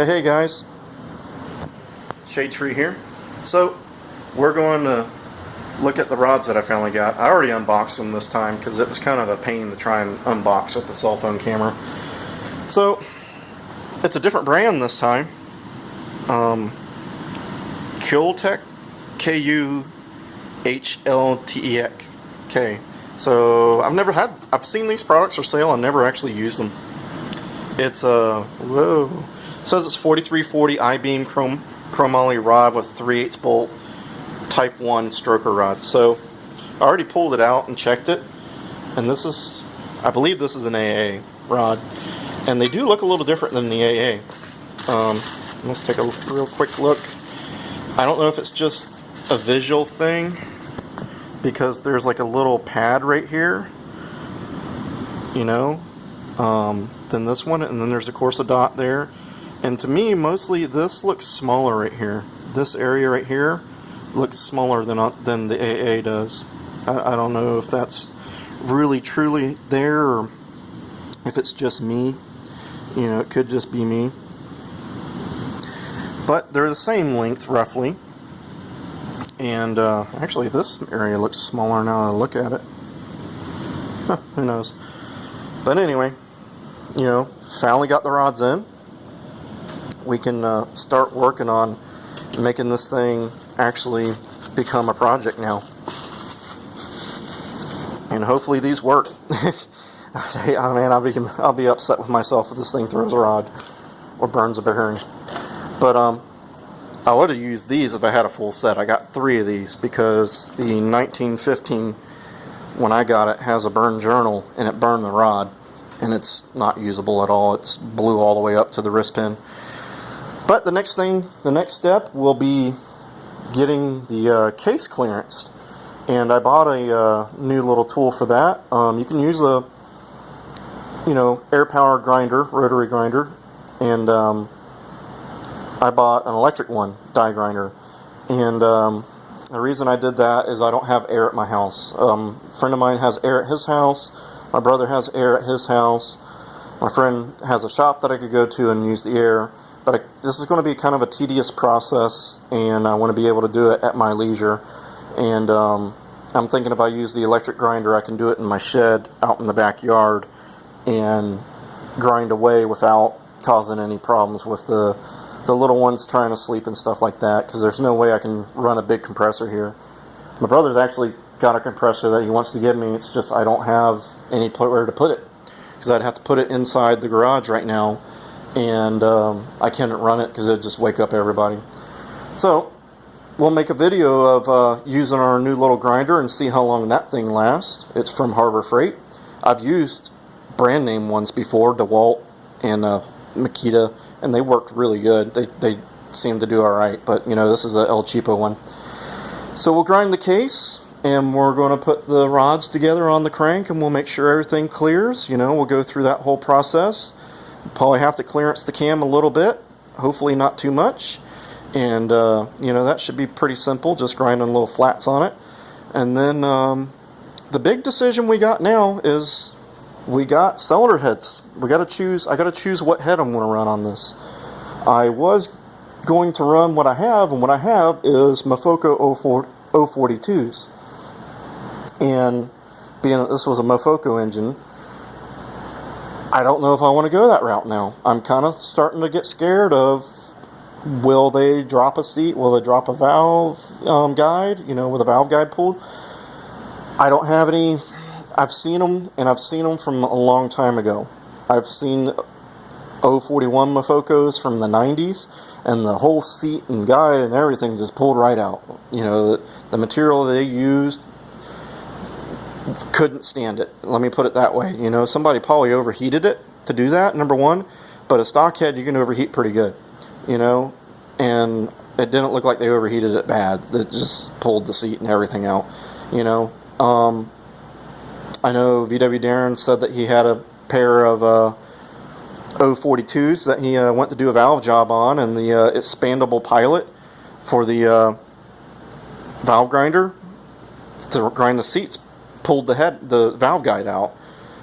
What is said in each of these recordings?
Hey guys, Shade Tree here. So we're going to look at the rods that I finally got. I already unboxed them this time because it was kind of a pain to try and unbox with the cell phone camera. So it's a different brand this time. Kuhltech, Kuhltek. So I've seen these products for sale. I never actually used them. It's whoa. It says it's 4340 I-beam chromoly rod with 3/8 bolt type 1 stroker rod. So I already pulled it out and checked it, and I believe this is an AA rod, and they do look a little different than the AA. Let's take a real quick look. I don't know if it's just a visual thing because there's like a little pad right here, than this one, and then there's of course a dot there. And to me, mostly this looks smaller right here. This area right here looks smaller than the AA does. I don't know if that's really truly there or if it's just me. It could just be me. But they're the same length roughly. And actually this area looks smaller now that I look at it. Who knows? But anyway, finally got the rods in. We can start working on making this thing actually become a project now. And hopefully these work. I'll be upset with myself if this thing throws a rod or burns a bearing. But I would have used these if I had a full set. I got 3 of these because the 1915, when I got it, has a burn journal and it burned the rod. And it's not usable at all. It's blew all the way up to the wrist pin. But the next step will be getting the case clearanced. And I bought a new little tool for that. You can use a, air power grinder, rotary grinder. And I bought an electric one, die grinder. And the reason I did that is I don't have air at my house. A friend of mine has air at his house. My brother has air at his house. My friend has a shop that I could go to and use the air. But this is going to be kind of a tedious process, and I want to be able to do it at my leisure. And I'm thinking if I use the electric grinder, I can do it in my shed out in the backyard and grind away without causing any problems with the little ones trying to sleep and stuff like that, because there's no way I can run a big compressor here. My brother's actually got a compressor that he wants to give me. It's just I don't have anywhere to put it, because I'd have to put it inside the garage right now, and I can't run it because it'd just wake up everybody. So we'll make a video of using our new little grinder and see how long that thing lasts. It's from Harbor Freight. I've used brand name ones before, DeWalt and Makita, and they worked really good. They seem to do alright, but this is a El Cheapo one. So we'll grind the case, and we're going to put the rods together on the crank, and we'll make sure everything clears. We'll go through that whole process. Probably have to clearance the cam a little bit, hopefully not too much. And that should be pretty simple, just grinding little flats on it. And then the big decision we got now is we got cylinder heads. I got to choose what head I'm going to run on this. I was going to run what I have, and what I have is Mofoco 042s. And being that this was a Mofoco engine, I don't know if I want to go that route now. I'm kind of starting to get scared of, will they drop a seat? Will they drop a valve guide, with a valve guide pulled? I don't have any. I've seen them, and I've seen them from a long time ago. I've seen 041 Mofocos from the 90s, and the whole seat and guide and everything just pulled right out. The material they used couldn't stand it. Let me put it that way. Somebody probably overheated it to do that, number one, but a stock head you can overheat pretty good, and it didn't look like they overheated it bad. It just pulled the seat and everything out. I know VW Darren said that he had a pair of 042s that he went to do a valve job on, and the expandable pilot for the valve grinder to grind the seats pulled the valve guide out,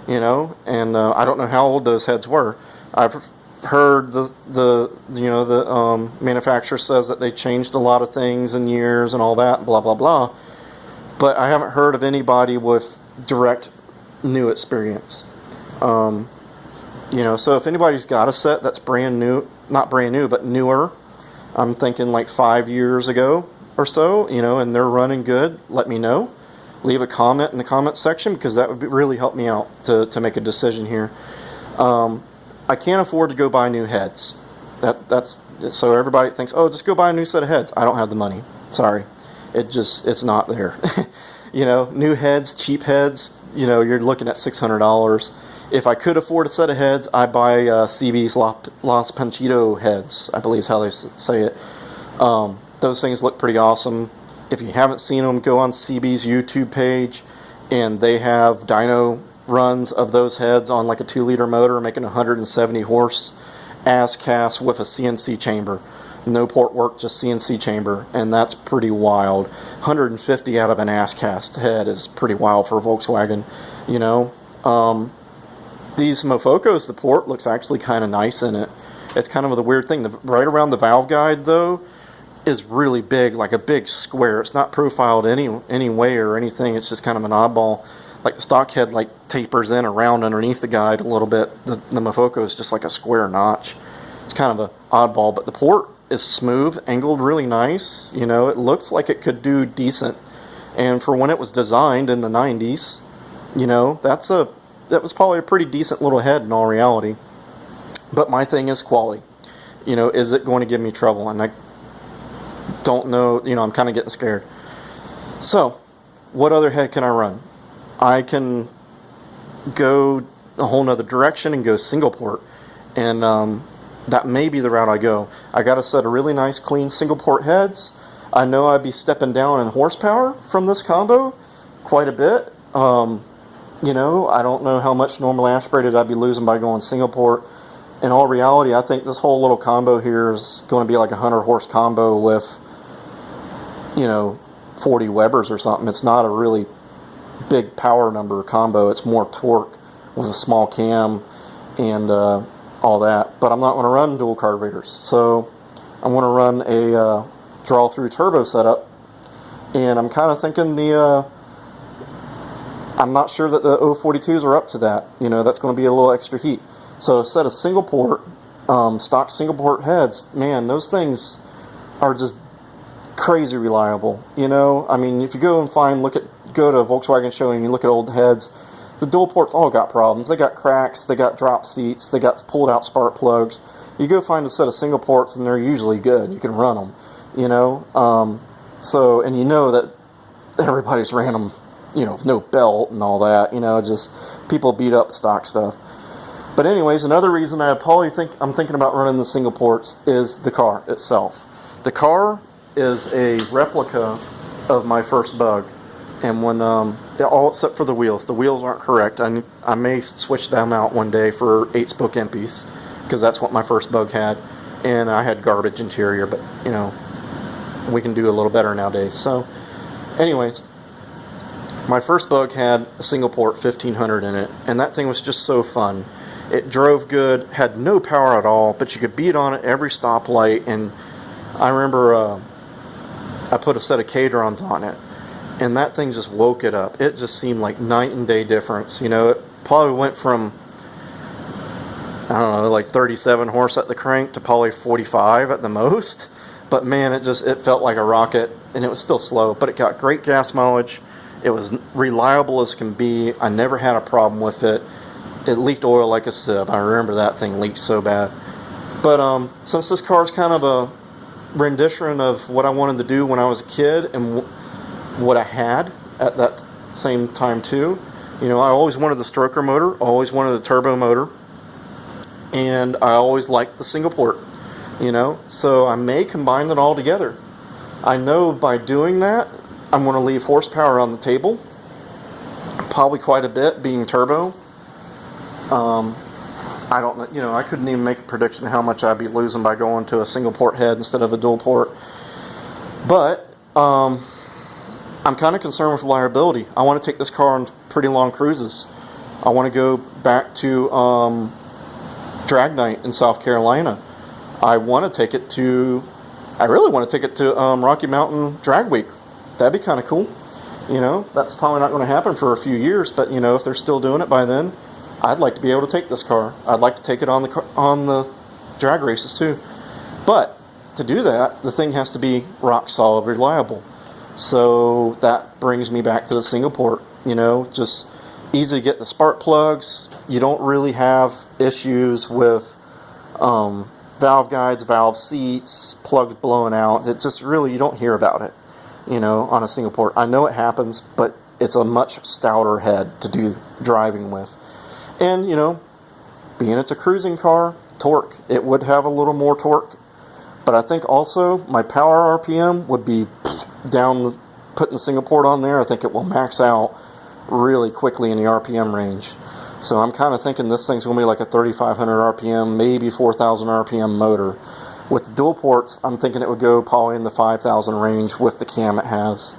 and I don't know how old those heads were. I've heard the manufacturer says that they changed a lot of things in years and all that, blah blah blah. But I haven't heard of anybody with direct new experience. So if anybody's got a set that's brand new, not brand new, but newer, I'm thinking like 5 years ago or so, and they're running good, let me know. Leave a comment in the comment section, because that would really help me out to make a decision here. I can't afford to go buy new heads. That's so everybody thinks, oh, just go buy a new set of heads. I don't have the money. Sorry. It's not there. New heads, cheap heads, you're looking at $600. If I could afford a set of heads, I'd buy CB's Los Panchito heads, I believe is how they say it. Those things look pretty awesome. If you haven't seen them, go on CB's YouTube page, and they have dyno runs of those heads on like a 2-liter motor, making 170 horse ass cast with a CNC chamber. No port work, just CNC chamber, and that's pretty wild. 150 out of an ass cast head is pretty wild for a Volkswagen, These Mofocos, the port looks actually kind of nice in it. It's kind of the weird thing. Right around the valve guide, though, is really big, like a big square. It's not profiled any way or anything. It's just kind of an oddball. Like the stock head tapers in around underneath the guide a little bit. The Mofoco is just like a square notch. It's kind of an oddball, but the port is smooth, angled really nice. It looks like it could do decent. And for when it was designed in the 90s, that was probably a pretty decent little head in all reality. But my thing is quality. Is it going to give me trouble? And I don't know, I'm kind of getting scared. So, what other head can I run? I can go a whole nother direction and go single port. And that may be the route I go. I got a set of really nice, clean single port heads. I know I'd be stepping down in horsepower from this combo quite a bit. I don't know how much normally aspirated I'd be losing by going single port. In all reality, I think this whole little combo here is going to be like a 100 horse combo with, 40 Webers or something. It's not a really big power number combo. It's more torque with a small cam and all that. But I'm not going to run dual carburetors. So I'm going to run a draw-through turbo setup. And I'm kind of thinking I'm not sure that the 042s are up to that. That's going to be a little extra heat. So a set of single port, stock single port heads, man, those things are just crazy reliable. If you go and go to a Volkswagen show and you look at old heads, the dual ports all got problems. They got cracks, they got drop seats, they got pulled out spark plugs. You go find a set of single ports and they're usually good. You can run them, that everybody's ran them, with no belt and all that, just people beat up the stock stuff. But anyways, another reason I'm thinking about running the single ports is the car itself. The car is a replica of my first Bug, and when all except for the wheels aren't correct. I may switch them out one day for 8-spoke MPs, because that's what my first Bug had, and I had garbage interior. But we can do a little better nowadays. So, anyways. My first Bug had a single port 1500 in it, and that thing was just so fun. It drove good, had no power at all, but you could beat on it every stoplight. And I remember I put a set of Cadrons on it, and that thing just woke it up. It just seemed like night and day difference. It probably went from, I don't know, like 37 horse at the crank to probably 45 at the most. But man, it felt like a rocket, and it was still slow, but it got great gas mileage. It was reliable as can be. I never had a problem with it. It leaked oil like a sieve. I remember that thing leaked so bad. But since this car is kind of a rendition of what I wanted to do when I was a kid and what I had at that same time too, I always wanted the stroker motor, always wanted the turbo motor, and I always liked the single port. So I may combine it all together. I know by doing that, I'm going to leave horsepower on the table, probably quite a bit, being turbo. I don't know, I couldn't even make a prediction of how much I'd be losing by going to a single port head instead of a dual port. But I'm kind of concerned with liability. I want to take this car on pretty long cruises. I want to go back to drag night in South Carolina. I really want to take it to Rocky Mountain Drag Week. That'd be kind of cool. You know, that's probably not going to happen for a few years, but you know, if they're still doing it by then, I'd like to be able to take this car. I'd like to take it on the drag races too. But to do that, the thing has to be rock solid reliable. So that brings me back to the single port. You know, just easy to get the spark plugs. You don't really have issues with valve guides, valve seats, plugs blowing out. It just really, you don't hear about it, you know, on a single port. I know it happens, but it's a much stouter head to do driving with. And, you know, being it's a cruising car, torque, it would have a little more torque. But I think also my power RPM would be down, putting the single port on there. I think it will max out really quickly in the RPM range. So I'm kind of thinking this thing's going to be like a 3,500 RPM, maybe 4,000 RPM motor. With the dual ports, I'm thinking it would go probably in the 5,000 range with the cam it has.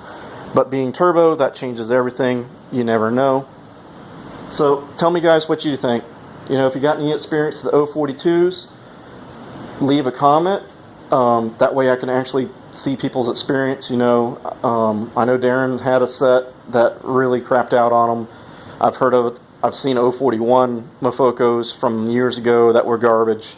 But being turbo, that changes everything. You never know. So tell me guys what you think. You know, if you got any experience with the 042s, leave a comment. That way I can actually see people's experience. You know, I know Darren had a set that really crapped out on him. I've seen 041 Mofocos from years ago that were garbage.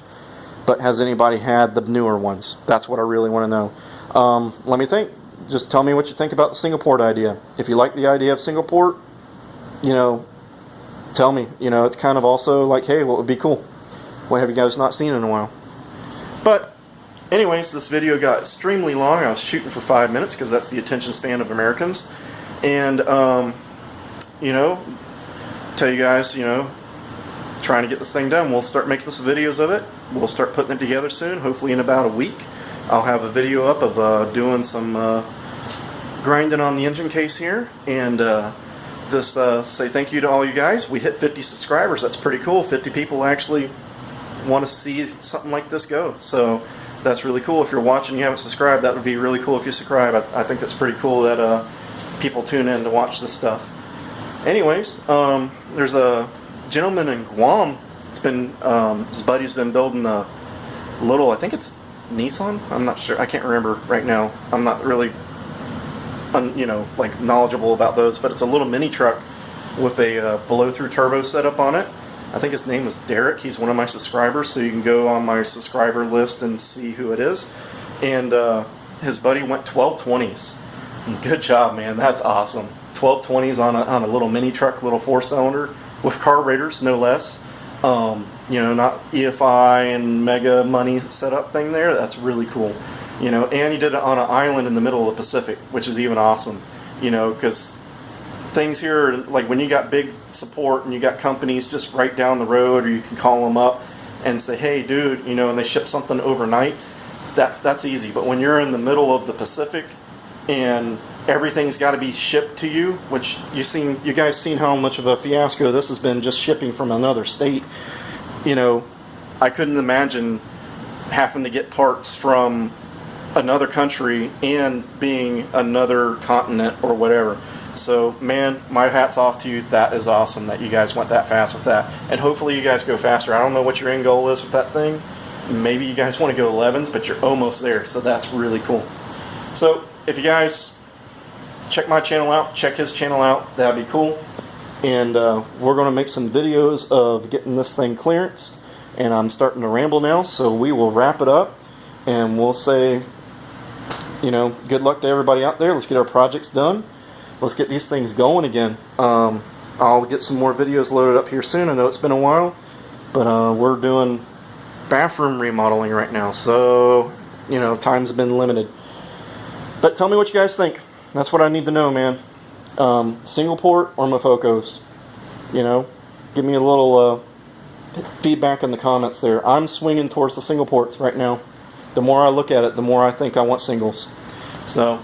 But has anybody had the newer ones? That's what I really want to know. Let me think. Just tell me what you think about the single port idea. If you like the idea of single port, you know, tell me. You know, it's kind of also like, hey, what would be cool? What have you guys not seen in a while? But anyways, this video got extremely long. I was shooting for 5 minutes because that's the attention span of Americans. And, you know, tell you guys, you know, trying to get this thing done. We'll start making some videos of it. We'll start putting it together soon, hopefully in about a week. I'll have a video up of doing some grinding on the engine case here. And just say thank you to all you guys. We hit 50 subscribers. That's pretty cool. 50 people actually want to see something like this go. So that's really cool. If you're watching and you haven't subscribed, that would be really cool if you subscribe. I think that's pretty cool that people tune in to watch this stuff. Anyways, there's a gentleman in Guam. It's been his buddy's been building a little, I think it's Nissan. I'm not sure. I can't remember right now. I'm not really, you know, like knowledgeable about those. But it's a little mini truck with a blow-through turbo setup on it. I think his name is Derek. He's one of my subscribers, so you can go on my subscriber list and see who it is. And his buddy went 1220s. Good job, man. That's awesome. 1220s on a little mini truck, little 4-cylinder with carburetors, no less. You know, not EFI and mega money setup thing there. That's really cool. You know, and he did it on an island in the middle of the Pacific, which is even awesome. You know, because things here, like when you got big support and you got companies just right down the road, or you can call them up and say, hey, dude, you know, and they ship something overnight. That's easy. But when you're in the middle of the Pacific and everything's got to be shipped to you, which you guys seen how much of a fiasco this has been just shipping from another state. You know, I couldn't imagine having to get parts from another country and being another continent or whatever. So, man, my hat's off to you. That is awesome that you guys went that fast with that. And hopefully you guys go faster. I don't know what your end goal is with that thing. Maybe you guys want to go 11s, but you're almost there. So that's really cool. So, if you guys check my channel out, check his channel out, that'd be cool. And we're going to make some videos of getting this thing clearanced. And I'm starting to ramble now, so we will wrap it up. And we'll say, you know, good luck to everybody out there. Let's get our projects done. Let's get these things going again. I'll get some more videos loaded up here soon. I know it's been a while, but we're doing bathroom remodeling right now. So, you know, time's been limited. But tell me what you guys think. That's what I need to know, man. Single port or Mofocos? You know, give me a little feedback in the comments there. I'm swinging towards the single ports right now. The more I look at it, the more I think I want singles. So,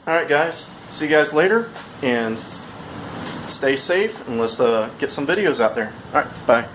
alright guys. See you guys later. And stay safe. And let's get some videos out there. Alright, bye.